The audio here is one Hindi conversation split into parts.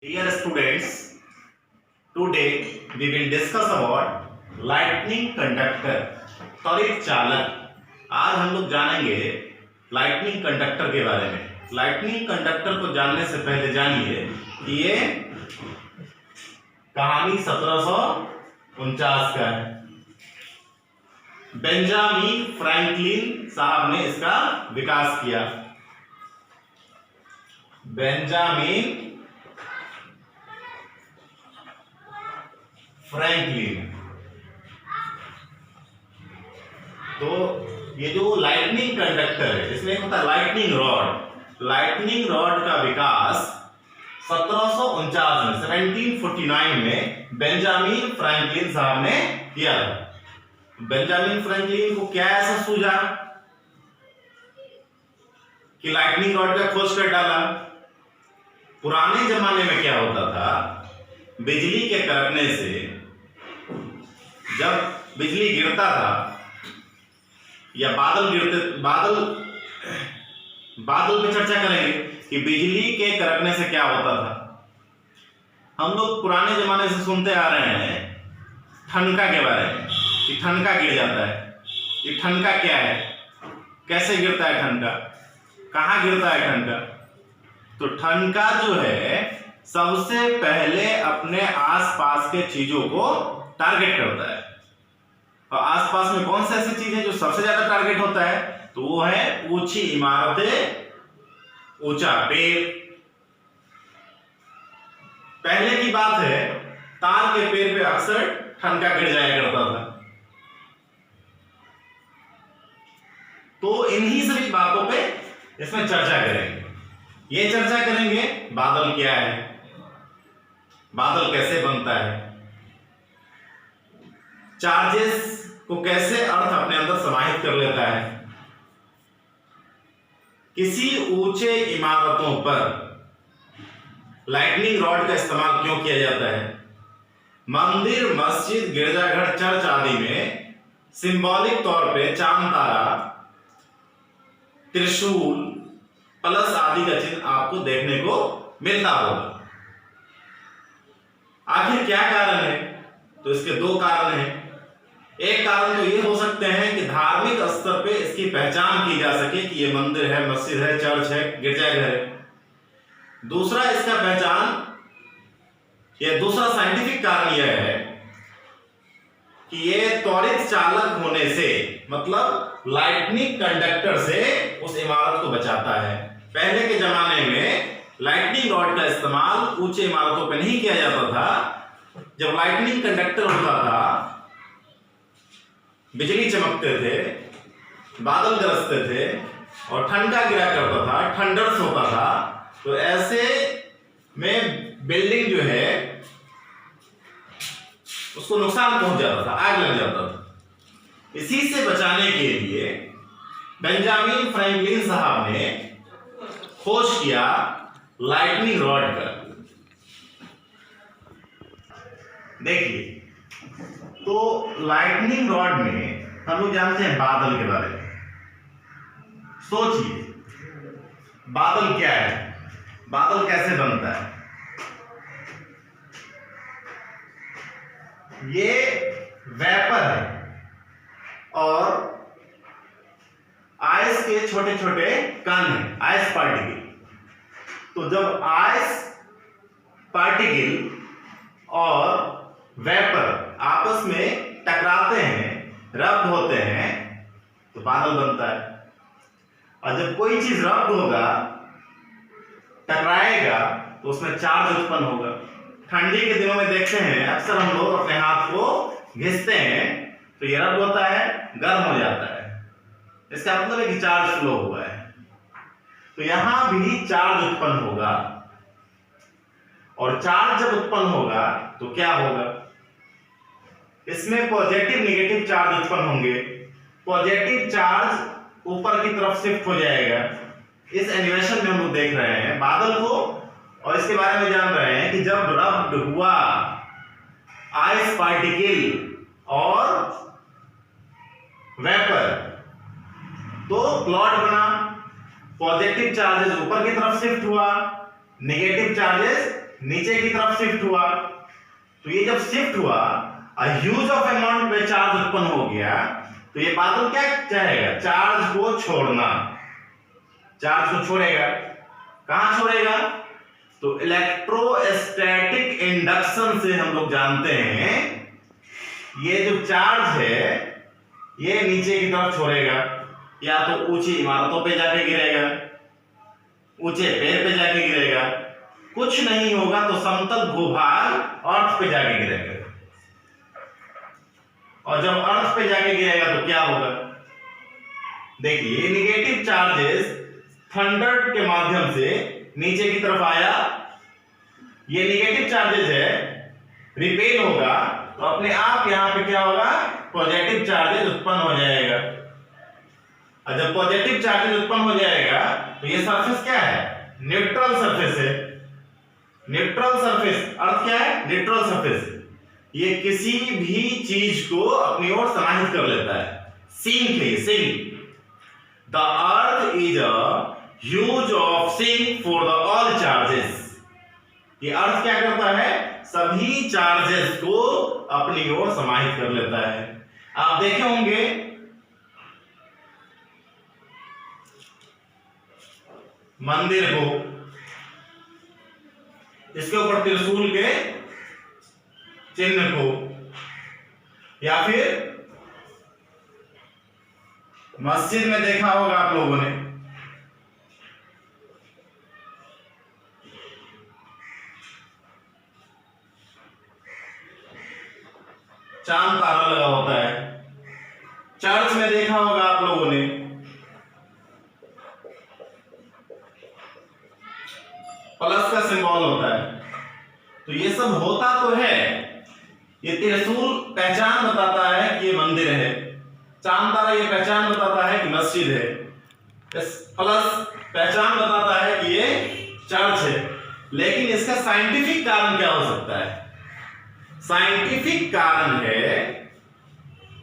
Dear students, today we will discuss about lightning conductor, त्वरित चालक। आज हम लोग जानेंगे लाइटनिंग कंडक्टर के बारे में। लाइटनिंग कंडक्टर को जानने से पहले जानिए कि ये कहानी 1749 का है। बेंजामिन फ्रैंकलिन साहब ने इसका विकास किया। Benjamin Franklin. तो ये जो लाइटनिंग कंडक्टर है इसमें एक होता है लाइटनिंग रॉड। लाइटनिंग रॉड का विकास 1749 में बेंजामिन फ्रैंकलिन साहब ने किया था। बेंजामिन फ्रैंकलिन को क्या ऐसा सूझा कि लाइटनिंग रॉड का खोज कर डाला। पुराने जमाने में क्या होता था, बिजली के कड़कने से जब बिजली गिरता था या बादल पे चर्चा करेंगे कि बिजली के कड़कने से क्या होता था। हम लोग पुराने जमाने से सुनते आ रहे हैं ठनका के बारे में कि ठनका गिर जाता है। ये ठनका क्या है, कैसे गिरता है ठनका, कहाँ गिरता है ठनका। तो ठनका जो है सबसे पहले अपने आसपास के चीजों को टारगेट करता है। और आसपास में कौन सी ऐसी चीज है जो सबसे ज्यादा टारगेट होता है, तो वो है ऊंची इमारतें, ऊंचा पेड़। पहले की बात है, तार के पेड़ पे अक्सर ठनका गिर जाया करता था। तो इन्हीं सभी बातों पे इसमें चर्चा करेंगे। ये चर्चा करेंगे बादल क्या है, बादल कैसे बनता है, चार्जेस को कैसे अर्थ अपने अंदर समाहित कर लेता है, किसी ऊंचे इमारतों पर लाइटनिंग रॉड का इस्तेमाल क्यों किया जाता है, मंदिर, मस्जिद, गिरजाघर, चर्च आदि में सिंबॉलिक तौर पे चांद, तारा, त्रिशूल, प्लस आदि का चिन्ह आपको देखने को मिलता होगा। आखिर क्या कारण है, तो इसके दो कारण हैं। एक कारण तो ये हो सकते हैं कि धार्मिक स्तर पे इसकी पहचान की जा सके कि ये मंदिर है, मस्जिद है, चर्च है, गिरजाघर है। दूसरा इसका पहचान या दूसरा साइंटिफिक कारण यह है कि ये त्वरित चालक होने से, मतलब लाइटनिंग कंडक्टर से उस इमारत को बचाता है। पहले के जमाने में लाइटनिंग रॉड का इस्तेमाल ऊंचे इमारतों पर नहीं किया जाता था। जब लाइटनिंग कंडक्टर होता था, बिजली चमकते थे, बादल गरजते थे और ठनका गिरा करता था, थंडर्स होता था, तो ऐसे में बिल्डिंग जो है उसको नुकसान पहुंच जाता था, आग लग जाता था। इसी से बचाने के लिए बेंजामिन फ्रैंकलिन साहब ने खोज किया लाइटनिंग रॉड का। देखिए, तो लाइटनिंग रॉड में हम लोग जानते हैं बादल के बारे में। सोचिए बादल क्या है, बादल कैसे बनता है। ये वेपर है और आइस के छोटे छोटे कण हैं, आइस पार्टिकल। तो जब आइस पार्टिकल और वेपर आपस में टकराते हैं, रब्ड होते हैं, तो बादल बनता है। और जब कोई चीज रब्ड होगा, टकराएगा, तो उसमें चार्ज उत्पन्न होगा। ठंडी के दिनों में देखते हैं अक्सर हम लोग अपने हाथ को घिसते हैं तो ये रब्ड होता है, गर्म हो जाता है। इसका मतलब है कि चार्ज फ्लो हुआ है। तो यहां भी चार्ज उत्पन्न होगा, और चार्ज जब उत्पन्न होगा तो क्या होगा, इसमें पॉजिटिव नेगेटिव चार्ज उत्पन्न होंगे। पॉजिटिव चार्ज ऊपर की तरफ शिफ्ट हो जाएगा। इस एनिमेशन में हम लोग देख रहे हैं बादल को, और इसके बारे में जान रहे हैं कि जब रब्ड हुआ आइस पार्टिकल और वेपर, तो क्लाउड बना। पॉजिटिव चार्जेस ऊपर की तरफ शिफ्ट हुआ, नेगेटिव चार्जेस नीचे की तरफ शिफ्ट हुआ। तो ये जब शिफ्ट हुआ, ह्यूज ऑफ अमाउंट में चार्ज उत्पन्न हो गया, तो ये बादल क्या चाहेगा? चार्ज को छोड़ना, चार्ज को छोड़ेगा। कहां छोड़ेगा? तो इलेक्ट्रोस्टैटिक इंडक्शन से हम लोग जानते हैं ये जो चार्ज है ये नीचे की तरफ छोड़ेगा, या तो ऊंची इमारतों पे जाके गिरेगा, ऊंचे पेड़ पे जाके गिरेगा, कुछ नहीं होगा तो समतल भूभाग अर्थ पे जाके गिरेगा। और जब अर्थ पे जाके गिरेगा तो क्या होगा? देखिए, निगेटिव चार्जेस थंडर के माध्यम से नीचे की तरफ आया, ये निगेटिव चार्जेस है, रिपेल होगा तो अपने आप यहां पे क्या होगा? पॉजिटिव चार्जेस उत्पन्न हो जाएगा। और जब पॉजिटिव चार्जेस उत्पन्न हो जाएगा तो ये सरफेस क्या है? न्यूट्रल सरफेस है। न्यूट्रल सरफेस अर्थ क्या है? Neutral surface. ये किसी भी चीज को अपनी ओर समाहित कर लेता है। सिंक है, sink. The earth is a huge of sink for the all charges. ये अर्थ क्या करता है? सभी चार्जेस को अपनी ओर समाहित कर लेता है। आप देखे होंगे मंदिर को, इसके ऊपर त्रिशूल के चिन्ह को, या फिर मस्जिद में देखा होगा आप लोगों ने चांद तारा लगा होता है। चर्च में देखा होगा आप लोगों ने प्लस का सिंबल होता है। तो ये सब होता तो है, ये त्रिशूल पहचान बताता है कि ये मंदिर है, चांद तारा ये पहचान बताता है कि मस्जिद है, प्लस पहचान बताता है कि ये चर्च है। लेकिन इसका साइंटिफिक कारण क्या हो सकता है? साइंटिफिक कारण है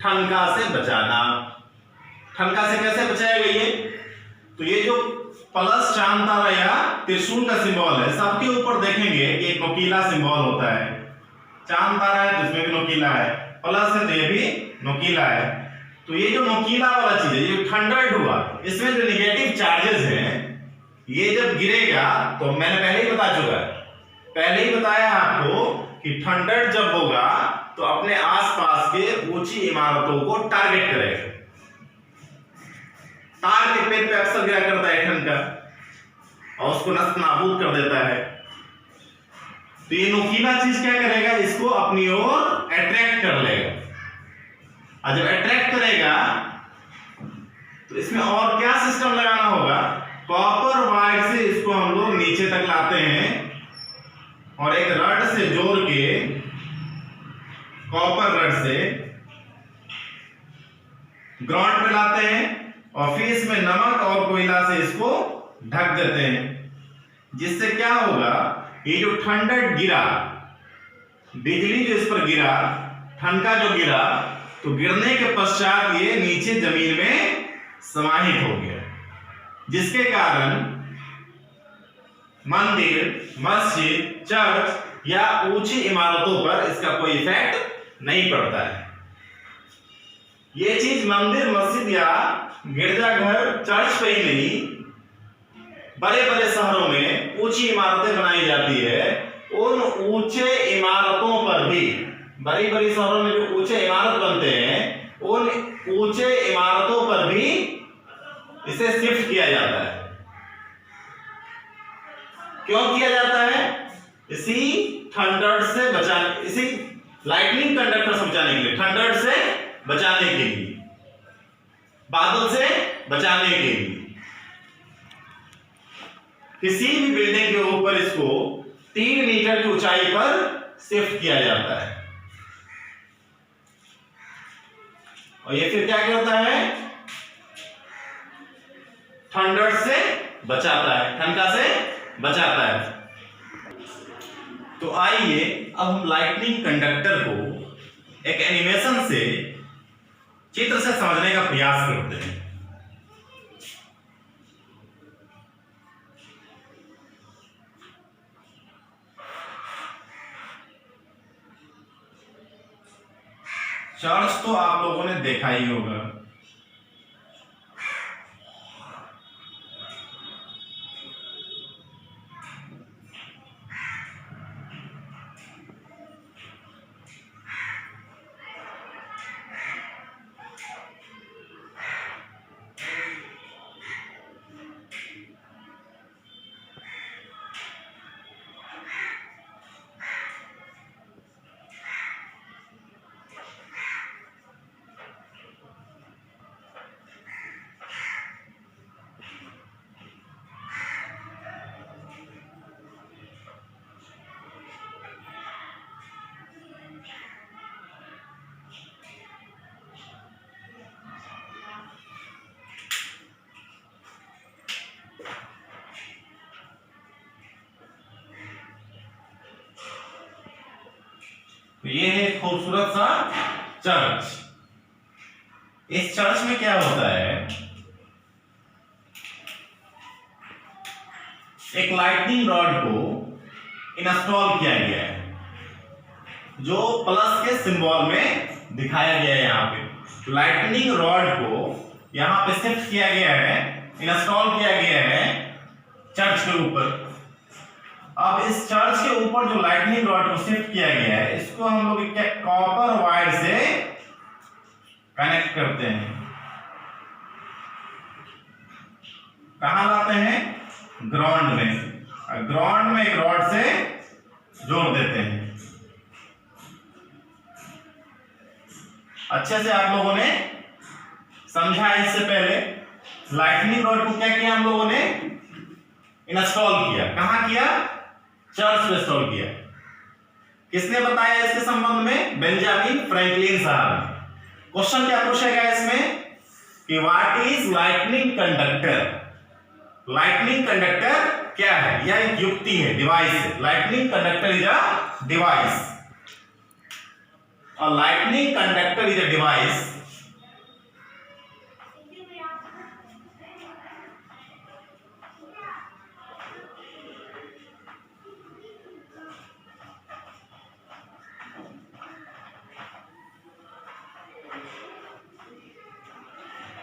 ठनका से बचाना। ठनका से कैसे बचाएगा ये? तो ये जो प्लस चांद तारा या त्रिशूल का सिंबल है, सबके ऊपर देखेंगे कि एक नोकीला सिंबल होता है। चांद तारा है तो इसमें भी नोकीला है, प्लस है तो ये भी नोकीला है। तो ये जो नोकीला वाला चीज है, ये थंडर्ड हुआ, इसमें जो निगेटिव चार्जेस हैं ये जब गिरेगा, तो मैंने पहले ही बता चुका है, पहले ही बताया आपको कि थंडर जब होगा तो अपने आसपास के ऊंची इमारतों को टारगेट करेगा। तार के पेड़ पे अक्सर गिरा करता है ठनका और उसको नष्ट नाबूद कर देता है। तो ये नुकीला चीज क्या करेगा? इसको अपनी ओर अट्रैक्ट कर लेगा। और जब अट्रैक्ट करेगा तो इसमें और क्या सिस्टम लगाना होगा? कॉपर वायर से इसको हम लोग नीचे तक लाते हैं और एक रड से जोड़ के, कॉपर रड से ग्राउंड पे लाते हैं और फिर इसमें नमक और कोयला से इसको ढक देते हैं। जिससे क्या होगा? ये जो थंडर गिरा, बिजली जो इस पर गिरा, ठनका जो गिरा, तो गिरने के पश्चात ये नीचे जमीन में समाहित हो गया, जिसके कारण मंदिर, मस्जिद, चर्च या ऊंची इमारतों पर इसका कोई इफेक्ट नहीं पड़ता है। ये चीज मंदिर, मस्जिद या गिरजाघर, चर्च पे ही नहीं, बड़े बड़े शहरों में ऊंची इमारतें बनाई जाती है, उन ऊंचे इमारतों पर भी, बड़ी बड़ी शहरों में जो ऊंचे इमारत बनते हैं, उन ऊंचे इमारतों पर भी इसे शिफ्ट किया जाता है। क्यों किया जाता है? इसी थंडर से बचाने, इसी लाइटनिंग कंडक्टर से बचाने के लिए, थंडर से बचाने के लिए, बादल से बचाने के लिए। किसी भी बिल्डिंग के ऊपर इसको 3 मीटर की ऊंचाई पर शिफ्ट किया जाता है। और ये फिर क्या करता है? थंडर से बचाता है, ठनका से बचाता है। तो आइए अब हम लाइटनिंग कंडक्टर को एक एनिमेशन से, चित्र से समझने का प्रयास करते हैं। चर्च तो आप लोगों ने देखा ही होगा। तो ये है खूबसूरत सा चर्च। इस चर्च में क्या होता है, एक लाइटनिंग रॉड को इंस्टॉल किया गया है, जो प्लस के सिंबल में दिखाया गया है। यहाँ पे लाइटनिंग रॉड को यहाँ पे शिफ्ट किया गया है, इंस्टॉल किया गया है चर्च के ऊपर। अब इस चर्च के ऊपर जो लाइटनिंग रॉड को शिफ्ट किया गया है, इसको हम लोग क्या कॉपर वायर से कनेक्ट करते हैं। कहां लाते हैं, ग्राउंड में। ग्राउंड में एक रॉड से जोड़ देते हैं। अच्छे से आप लोगों ने समझा। इससे पहले लाइटनिंग रॉड को क्या किया हम लोगों ने, इंस्टॉल किया। कहां किया, चर्च में इंस्टॉल किया। किसने बताया इसके संबंध में, बेंजामिन फ्रैंकलिन साहब ने। क्वेश्चन क्या पूछेगा इसमें कि what is lightning conductor. Lightning conductor क्या है, यह एक युक्ति है, डिवाइस है। Lightning conductor is a device. और lightning conductor is a device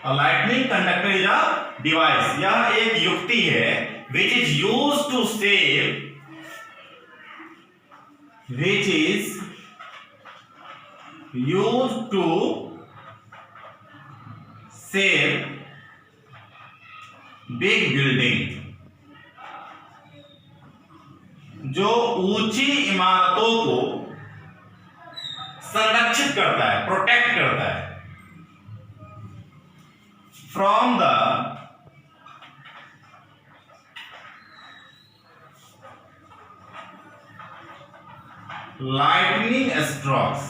lightning conductor is a device. यह एक युक्ति है which is used to save big building, जो ऊंची इमारतों को संरक्षित करता है, प्रोटेक्ट करता है from the lightning strokes।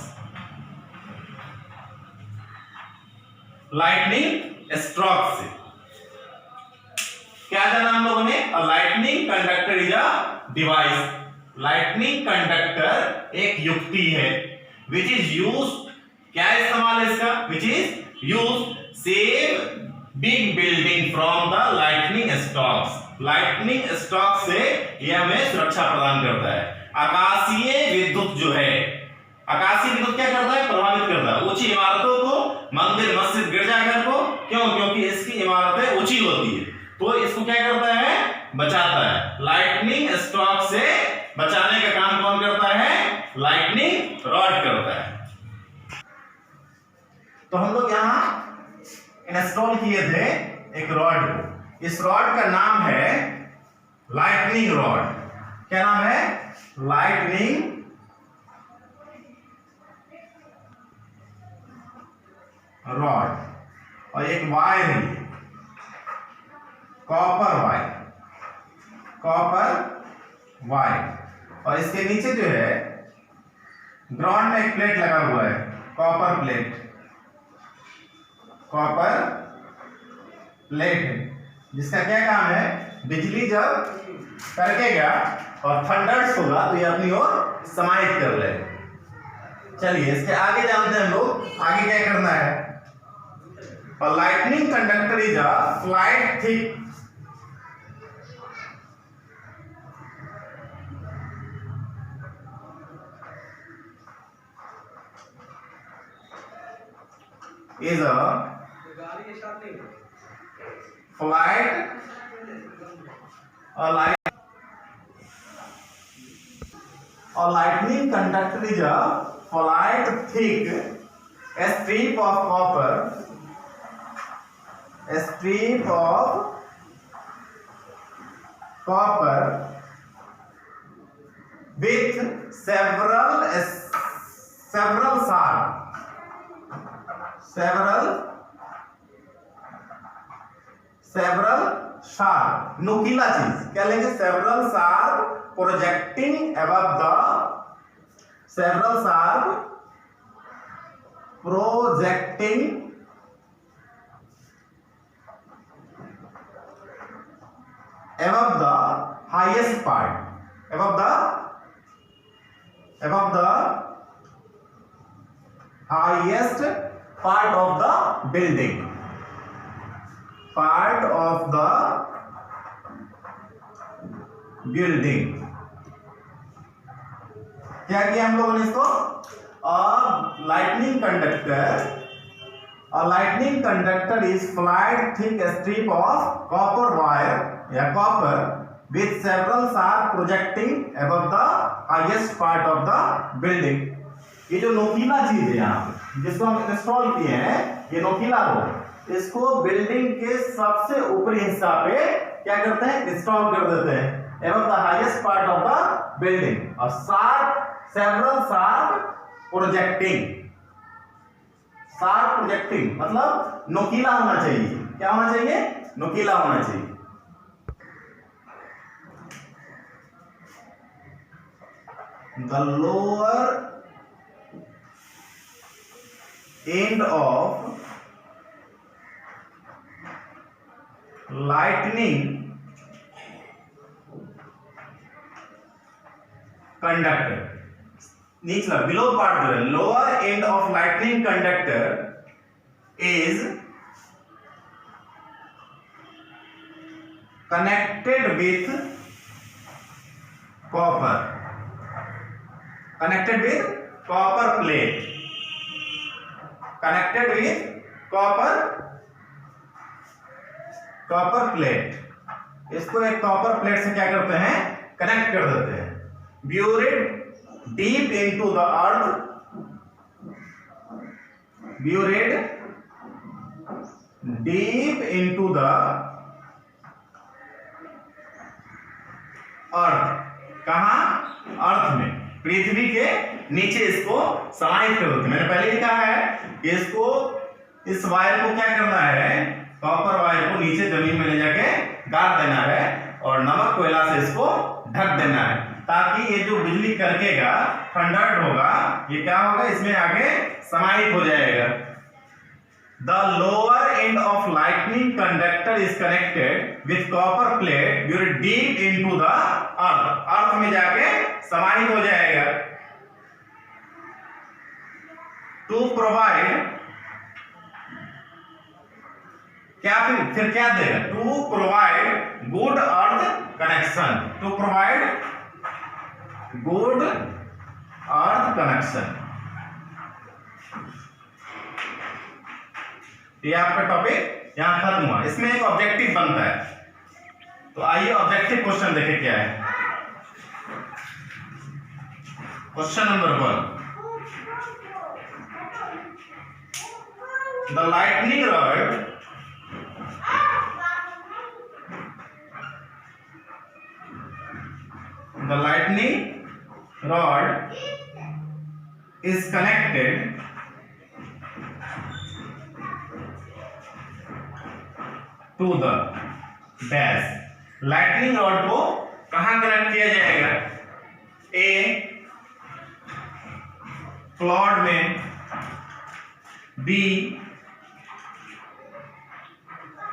Lightning stroke से क्या जाना हम लोगों ने, lightning conductor is a device. Lightning conductor एक युक्ति है विच इज यूज, क्या इस्तेमाल है इसका, which is use save big building from the lightning strokes. Lightning stroke से यह हमें सुरक्षा प्रदान करता है। आकाशीय विद्युत जो है, आकाशीय विद्युत क्या करता है, प्रभावित करता है ऊंची इमारतों को, मंदिर मस्जिद गिरजाघर को। क्यों, क्योंकि इसकी इमारतें ऊंची होती है, तो इसको क्या करता है, बचाता है। लाइटनिंग स्ट्रोक से बचाने का काम कौन करता है, लाइटनिंग रॉड करता है। तो हम लोग यहां इंस्टॉल किए थे एक रॉड को। इस रॉड का नाम है लाइटनिंग रॉड। क्या नाम है, लाइटनिंग रॉड। और एक वायर है, कॉपर वायर, कॉपर वायर। और इसके नीचे जो है ग्राउंड में एक प्लेट लगा हुआ है, कॉपर प्लेट, कॉपर प्लेट है, जिसका क्या काम है, बिजली जब कड़केगा और थंडर्स होगा तो ये अपनी ओर समाहित कर लेगा। चलिए इसके आगे जानते हैं हम लोग, आगे क्या करना है। और lightning conductor is a slight thick is a flight a lightning conductor is a flight thick strip of copper with several sharp नुकीला चीज क्या लेंगे, several sharp projecting above the highest part above the highest part of the building क्या किया हम लोगों ने इसको, lightning conductor is flat thick strip of copper wire या copper with several sharp projecting above the highest part of the building। ये जो नोकीला चीज है यहाँ पे जिसको हम इंस्टॉल किए हैं, ये नोकीला रोड, इसको बिल्डिंग के सबसे ऊपरी हिस्सा पे क्या करते हैं, इंस्टॉल कर देते हैं above the highest part of the building। और several sharp projecting मतलब नोकीला होना चाहिए। क्या होना चाहिए, नोकीला होना चाहिए। The lower end of lightning conductor, निचला below part जो है, lower end of lightning conductor is connected with copper plate, इसको एक कॉपर प्लेट से क्या करते हैं, कनेक्ट कर देते हैं। buried deep into the earth, कहां, अर्थ में, पृथ्वी के नीचे इसको समाहित कर देते। मैंने पहले ही कहा है कि इसको, इस वायर को क्या करना है, कॉपर वायर को नीचे जमीन में ले जाके गाड़ देना है और नमक कोयला से इसको ढक देना है, ताकि ये जो बिजली कड़केगा, थंडर्ड होगा, ये क्या होगा, इसमें आगे समाहित हो जाएगा। The lower end of lightning conductor is connected with copper plate buried deep into the earth, अर्थ में जाके समाहित हो जाएगा। To provide, क्या फिर क्या देगा, to provide good earth connection, ये आपका टॉपिक यहां खत्म हुआ। इसमें एक ऑब्जेक्टिव बनता है, तो आइए ऑब्जेक्टिव क्वेश्चन देखें क्या है। Question number 1, the lightning rod is connected to the dash। Lightning rod को कहां कनेक्ट किया जाएगा, ए क्लॉड में, बी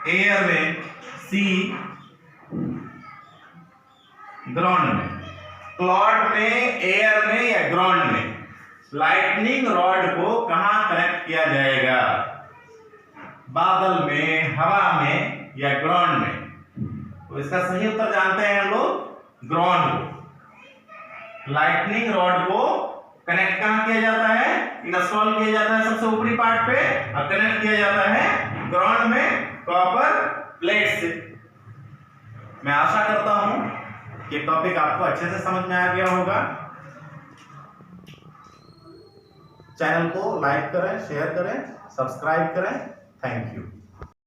एयर में, सी ग्राउंड में। क्लॉड में, एयर में या ग्राउंड में लाइटनिंग रॉड को कहां कनेक्ट किया जाएगा, बादल में, हवा में या ग्राउंड में। तो इसका सही उत्तर जानते हैं हम लोग, ग्राउंड को। लाइटनिंग रॉड को कनेक्ट कहां किया जाता है, इंस्टॉल किया जाता है सबसे ऊपरी पार्ट पे और कनेक्ट किया जाता है ग्राउंड में कॉपर प्लेट से। मैं आशा करता हूं कि टॉपिक आपको अच्छे से समझ में आ गया होगा। चैनल को लाइक करें, शेयर करें, सब्सक्राइब करें। Thank you.